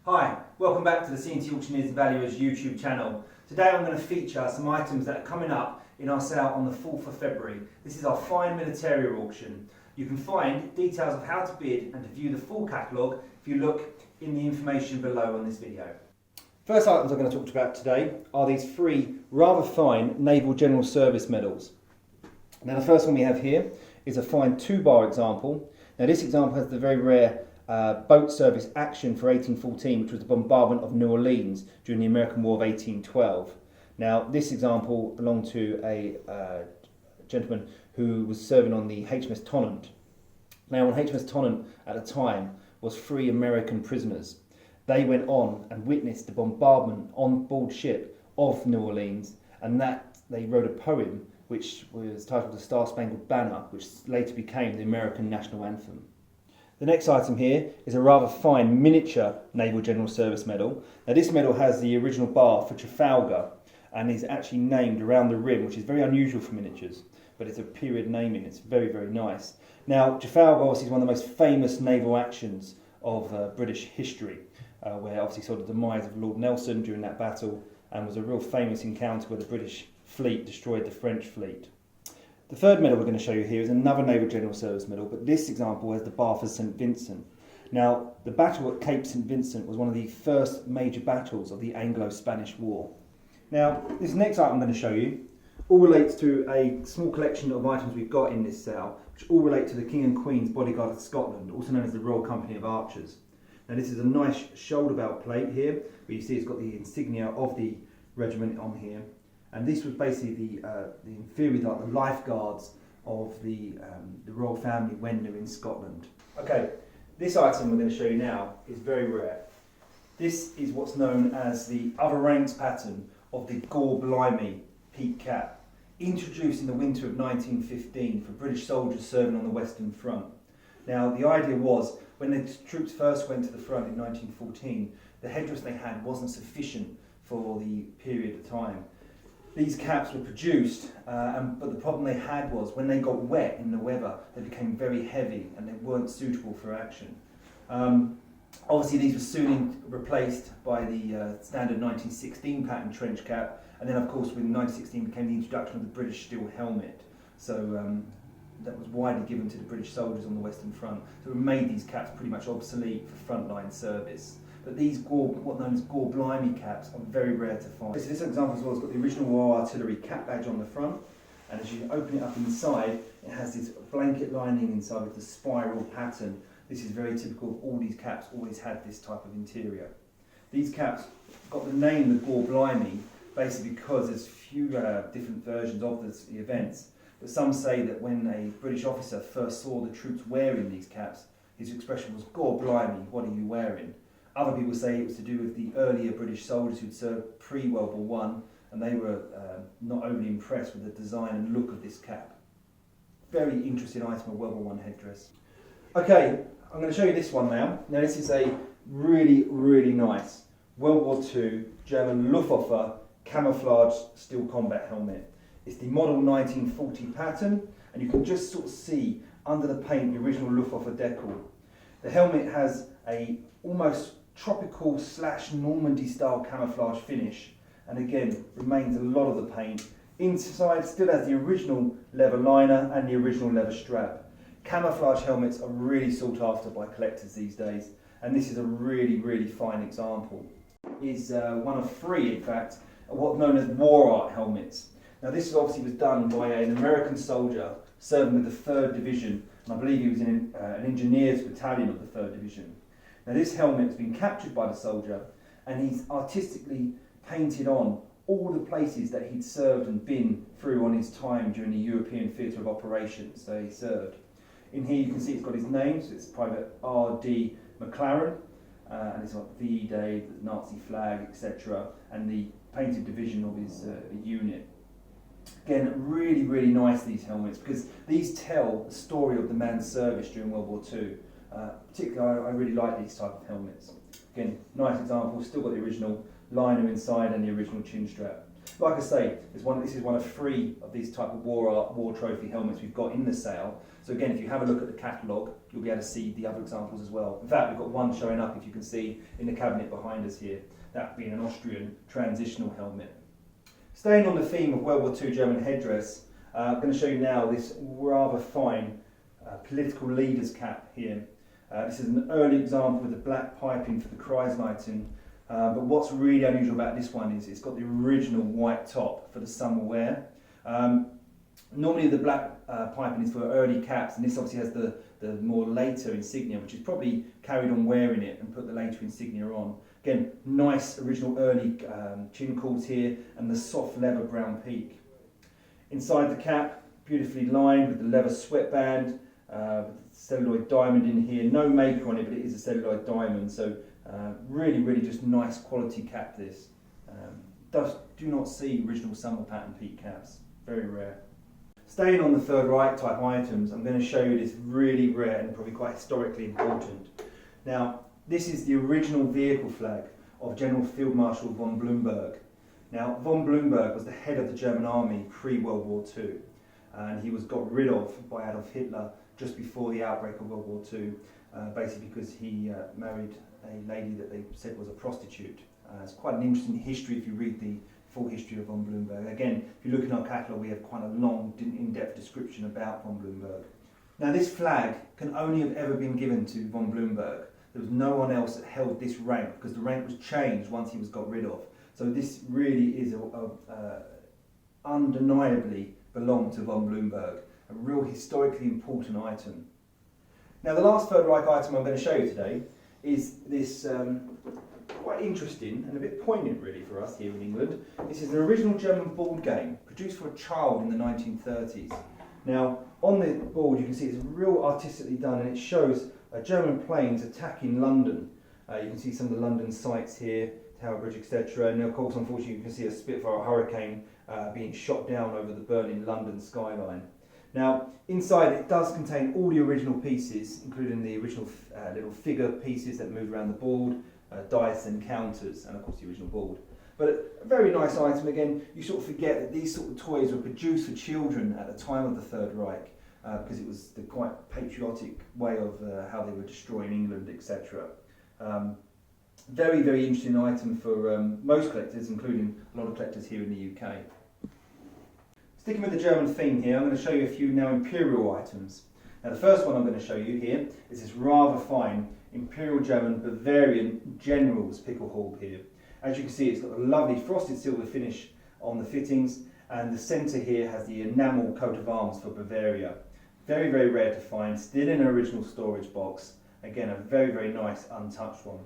Hi, welcome back to the C&T Auctioneers and Valuers YouTube channel. Today I'm going to feature some items that are coming up in our sale on the 4th of February. This is our fine Militaria auction. You can find details of how to bid and to view the full catalogue if you look in the information below on this video. First items I'm going to talk about today are these three rather fine Naval General Service medals. Now the first one we have here is a fine 2-bar example. Now this example has the very rare boat service action for 1814, which was the bombardment of New Orleans during the American War of 1812. Now this example belonged to a gentleman who was serving on the HMS Tonnant. Now on HMS Tonnant at the time was 3 American prisoners. They went on and witnessed the bombardment on board ship of New Orleans, and that they wrote a poem which was titled The Star-Spangled Banner, which later became the American national anthem. The next item here is a rather fine miniature Naval General Service medal. Now this medal has the original bar for Trafalgar and is actually named around the rim, which is very unusual for miniatures, but it's a period naming. It's very, very nice. Now Trafalgar obviously is one of the most famous naval actions of British history, where obviously saw the demise of Lord Nelson during that battle, and was a real famous encounter where the British fleet destroyed the French fleet. The third medal we're going to show you here is another Naval General Service medal, but this example has the bar for St Vincent. Now, the battle at Cape St Vincent was one of the first major battles of the Anglo-Spanish War. Now, this next item I'm going to show you all relates to a small collection of items we've got in this sale, which all relate to the King and Queen's Bodyguard of Scotland, also known as the Royal Company of Archers. Now, this is a nice shoulder belt plate here, where you see it's got the insignia of the regiment on here. And this was basically the inferior, like the lifeguards of the royal family when they're in Scotland. Okay, this item we're going to show you now is very rare. This is what's known as the other ranks pattern of the gor-blimey peak cap, introduced in the winter of 1915 for British soldiers serving on the Western Front. Now the idea was, when the troops first went to the front in 1914, the headdress they had wasn't sufficient for the period of time. These caps were produced, but the problem they had was when they got wet in the weather, they became very heavy and they weren't suitable for action. Obviously, these were soon replaced by the standard 1916 pattern trench cap, and then, of course, with 1916 became the introduction of the British steel helmet. So that was widely given to the British soldiers on the Western Front. So it made these caps pretty much obsolete for frontline service. But these what known as gor-blimey caps are very rare to find. So this example as well has got the original Royal Artillery cap badge on the front, and as you open it up inside, it has this blanket lining inside with the spiral pattern. This is very typical of all these caps, always had this type of interior. These caps got the name the gor-blimey basically because there's few different versions of the events, but some say that when a British officer first saw the troops wearing these caps, his expression was, "Gor-blimey, what are you wearing?" Other people say it was to do with the earlier British soldiers who'd served pre-World War I, and they were not overly impressed with the design and look of this cap. Very interesting item of World War I headdress. Okay, I'm going to show you this one now. Now this is a really, really nice World War II German Luftwaffe camouflage steel combat helmet. It's the model 1940 pattern, and you can just sort of see under the paint the original Luftwaffe decal. The helmet has a almost tropical / Normandy style camouflage finish, and again remains a lot of the paint. Inside still has the original leather liner and the original leather strap. Camouflage helmets are really sought after by collectors these days, and this is a really, really fine example. Is one of 3, in fact, what known as war art helmets. Now this obviously was done by an American soldier serving with the 3rd Division, and I believe he was in an engineers battalion of the 3rd Division. Now this helmet has been captured by the soldier, and he's artistically painted on all the places that he'd served and been through on his time during the European theatre of operations that he served. In here you can see it's got his name, so it's Private R.D. McLaren, and it's got VE Day, the Nazi flag, etc., and the painted division of his unit. Again, really, really nice, these helmets, because these tell the story of the man's service during World War II. Particularly, I really like these type of helmets. Again, nice example, still got the original liner inside and the original chin strap. Like I say, this is one of 3 of these type of war trophy helmets we've got in the sale. So again, if you have a look at the catalogue, you'll be able to see the other examples as well. In fact, we've got one showing up, if you can see, in the cabinet behind us here. That being an Austrian transitional helmet. Staying on the theme of World War II German headdress, I'm going to show you now this rather fine political leader's cap here. This is an early example with the black piping for the Kreisleiten. But what's really unusual about this one is it's got the original white top for the summer wear. Normally the black piping is for early caps, and this obviously has the more later insignia, which is probably carried on wearing it and put the later insignia on. Again, nice original early chin cords here, and the soft leather brown peak. Inside the cap, beautifully lined with the leather sweatband, celluloid diamond in here. No maker on it, but it is a celluloid diamond, so really just nice quality cap this. Do not see original summer pattern peak caps, very rare. Staying on the Third Reich type items, I'm going to show you this really rare and probably quite historically important. Now, this is the original vehicle flag of General Field Marshal von Blomberg. Now, von Blomberg was the head of the German army pre-World War II, and he was got rid of by Adolf Hitler just before the outbreak of World War II, basically because he married a lady that they said was a prostitute. It's quite an interesting history if you read the full history of von Blomberg. Again, if you look in our catalogue, we have quite a long, in-depth description about von Blomberg. Now, this flag can only have ever been given to von Blomberg. There was no one else that held this rank, because the rank was changed once he was got rid of. So this really is undeniably belonged to von Blomberg, a real historically important item. Now, the last Third Reich item I'm going to show you today is this quite interesting and a bit poignant really for us here in England. This is an original German board game produced for a child in the 1930s. Now, on the board you can see it's real artistically done, and it shows German planes attacking London. You can see some of the London sites here, Tower Bridge, etc. And of course, unfortunately, you can see a Spitfire Hurricane being shot down over the burning London skyline. Now, inside it does contain all the original pieces, including the original little figure pieces that move around the board, dice and counters, and of course the original board. But a very nice item. Again, you sort of forget that these sort of toys were produced for children at the time of the Third Reich, because it was the quite patriotic way of how they were destroying England, etc. Very interesting item for most collectors, including a lot of collectors here in the UK. Sticking with the German theme here, I'm going to show you a few now Imperial items. Now, the first one I'm going to show you here is this rather fine Imperial German Bavarian General's pickelhaube here. As you can see, it's got a lovely frosted silver finish on the fittings, and the centre here has the enamel coat of arms for Bavaria. Very rare to find, still in an original storage box. Again, a very nice untouched one.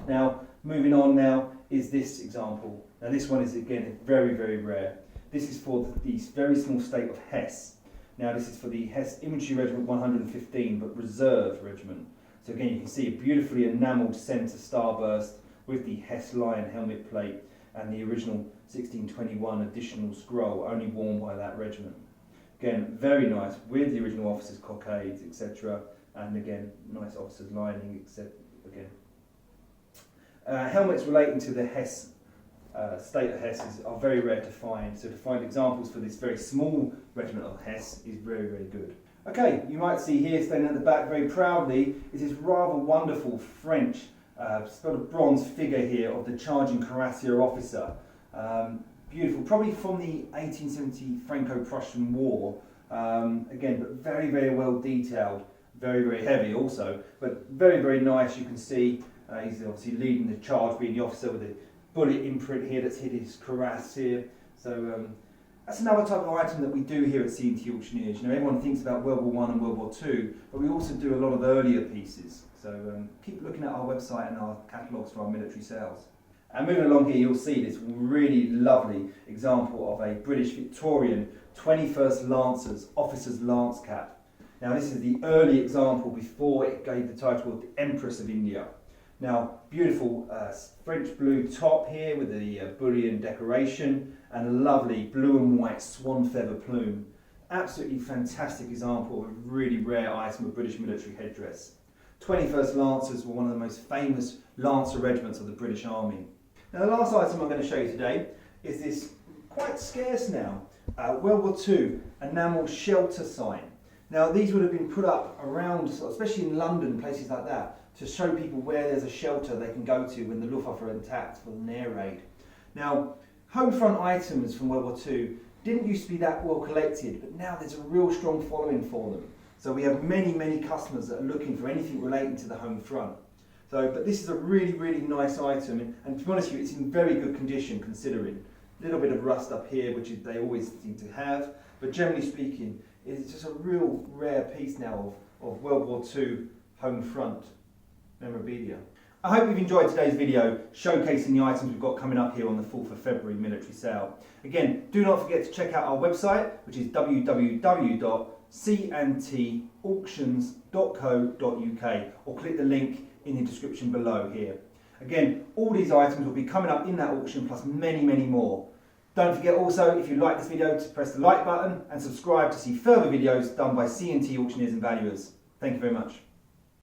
Now, moving on now is this example. Now, this one is again very rare. This is for the very small state of Hesse. Now, this is for the Hesse Infantry Regiment 115, but Reserve Regiment. So again, you can see a beautifully enamelled centre starburst with the Hesse Lion helmet plate and the original 1621 additional scroll, only worn by that regiment. Again, very nice, with the original officers' cockades, etc. And again, nice officers' lining, etc. Again. Helmets relating to the Hesse state of Hesse are very rare to find, so to find examples for this very small regiment of Hesse is very good. Okay, you might see here, standing at the back very proudly, is this rather wonderful French sort of bronze figure here of the charging cuirassier officer. Beautiful, probably from the 1870 Franco-Prussian War. Again, but very well detailed, very heavy also, but very nice. You can see he's obviously leading the charge, being the officer with the bullet imprint here that's hit his cuirass here. So that's another type of item that we do here at C&T Auctioneers. You know, everyone thinks about World War I and World War II, but we also do a lot of earlier pieces. So keep looking at our website and our catalogues for our military sales. And moving along here, you'll see this really lovely example of a British Victorian 21st Lancers Officer's Lance Cap. Now, this is the early example before it gave the title of the Empress of India. Now, beautiful French blue top here with the bullion decoration and a lovely blue and white swan feather plume. Absolutely fantastic example of a really rare item of British military headdress. 21st Lancers were one of the most famous Lancer regiments of the British Army. Now, the last item I'm going to show you today is this quite scarce now. World War II enamel shelter sign. Now these would have been put up around, especially in London, places like that, to show people where there's a shelter they can go to when the Luftwaffe are attacked for an air raid. Now, Homefront items from World War II didn't used to be that well collected, but now there's a real strong following for them. So we have many customers that are looking for anything relating to the home front. So, but this is a really nice item, and to be honest with you, it's in very good condition considering. A little bit of rust up here, which they always seem to have, but generally speaking, it's just a real rare piece now of World War II home front memorabilia. I hope you've enjoyed today's video showcasing the items we've got coming up here on the 4th of February military sale. Again, do not forget to check out our website, which is www.cntauctions.co.uk, or click the link in the description below here. Again, all these items will be coming up in that auction, plus many more. Don't forget also, if you like this video, to press the like button and subscribe to see further videos done by C&T auctioneers and valuers. Thank you very much.